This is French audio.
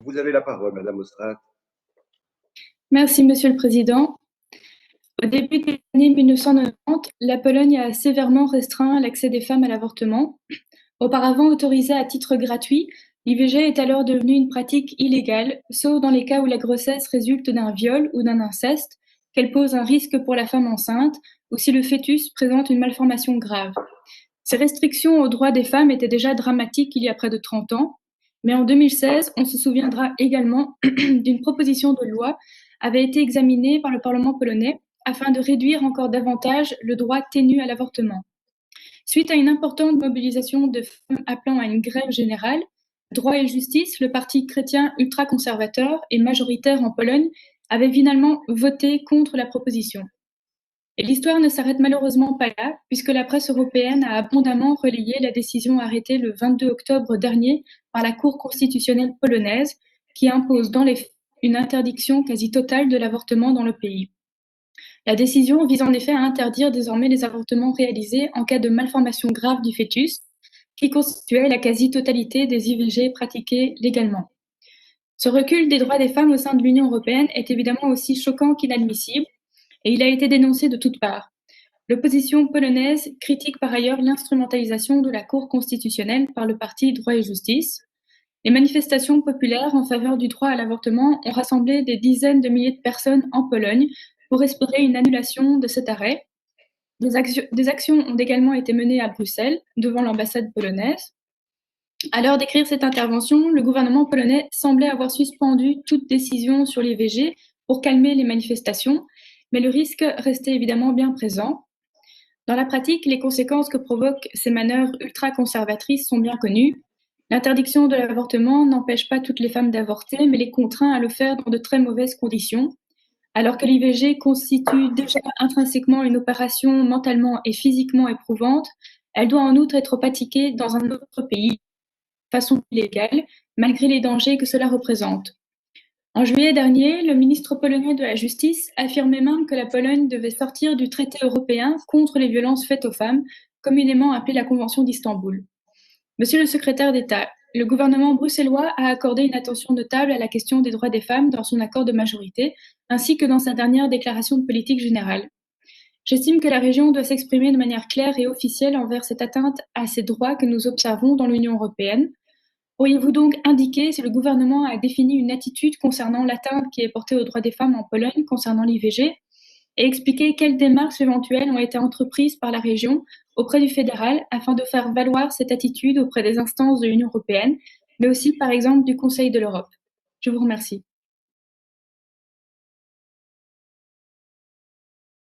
Vous avez la parole, Madame Ostrate. Merci, Monsieur le Président. Au début des années 1990, la Pologne a sévèrement restreint l'accès des femmes à l'avortement. Auparavant autorisée à titre gratuit, l'IVG est alors devenue une pratique illégale, sauf dans les cas où la grossesse résulte d'un viol ou d'un inceste, qu'elle pose un risque pour la femme enceinte, ou si le fœtus présente une malformation grave. Ces restrictions aux droits des femmes étaient déjà dramatiques il y a près de 30 ans, mais en 2016, on se souviendra également d'une proposition de loi avait été examinée par le Parlement polonais afin de réduire encore davantage le droit ténu à l'avortement. Suite à une importante mobilisation de femmes appelant à une grève générale, Droit et Justice, le parti chrétien ultra-conservateur et majoritaire en Pologne, avait finalement voté contre la proposition. Et l'histoire ne s'arrête malheureusement pas là, puisque la presse européenne a abondamment relayé la décision arrêtée le 22 octobre dernier par la Cour constitutionnelle polonaise, qui impose dans les faits une interdiction quasi totale de l'avortement dans le pays. La décision vise en effet à interdire désormais les avortements réalisés en cas de malformation grave du fœtus, qui constituait la quasi-totalité des IVG pratiquées légalement. Ce recul des droits des femmes au sein de l'Union européenne est évidemment aussi choquant qu'inadmissible, et il a été dénoncé de toutes parts. L'opposition polonaise critique par ailleurs l'instrumentalisation de la Cour constitutionnelle par le parti Droit et Justice. Les manifestations populaires en faveur du droit à l'avortement ont rassemblé des dizaines de milliers de personnes en Pologne pour espérer une annulation de cet arrêt. Des actions ont également été menées à Bruxelles, devant l'ambassade polonaise. À l'heure d'écrire cette intervention, le gouvernement polonais semblait avoir suspendu toute décision sur l'IVG pour calmer les manifestations, mais le risque restait évidemment bien présent. Dans la pratique, les conséquences que provoquent ces manœuvres ultra-conservatrices sont bien connues. L'interdiction de l'avortement n'empêche pas toutes les femmes d'avorter, mais les contraint à le faire dans de très mauvaises conditions. Alors que l'IVG constitue déjà intrinsèquement une opération mentalement et physiquement éprouvante, elle doit en outre être pratiquée dans un autre pays, de façon illégale, malgré les dangers que cela représente. En juillet dernier, le ministre polonais de la Justice affirmait même que la Pologne devait sortir du traité européen contre les violences faites aux femmes, communément appelé la Convention d'Istanbul. Monsieur le secrétaire d'État, le gouvernement bruxellois a accordé une attention notable à la question des droits des femmes dans son accord de majorité, ainsi que dans sa dernière déclaration de politique générale. J'estime que la région doit s'exprimer de manière claire et officielle envers cette atteinte à ces droits que nous observons dans l'Union européenne. Pourriez-vous donc indiquer si le gouvernement a défini une attitude concernant l'atteinte qui est portée aux droits des femmes en Pologne concernant l'IVG et expliquer quelles démarches éventuelles ont été entreprises par la région auprès du fédéral afin de faire valoir cette attitude auprès des instances de l'Union européenne, mais aussi par exemple du Conseil de l'Europe? Je vous remercie.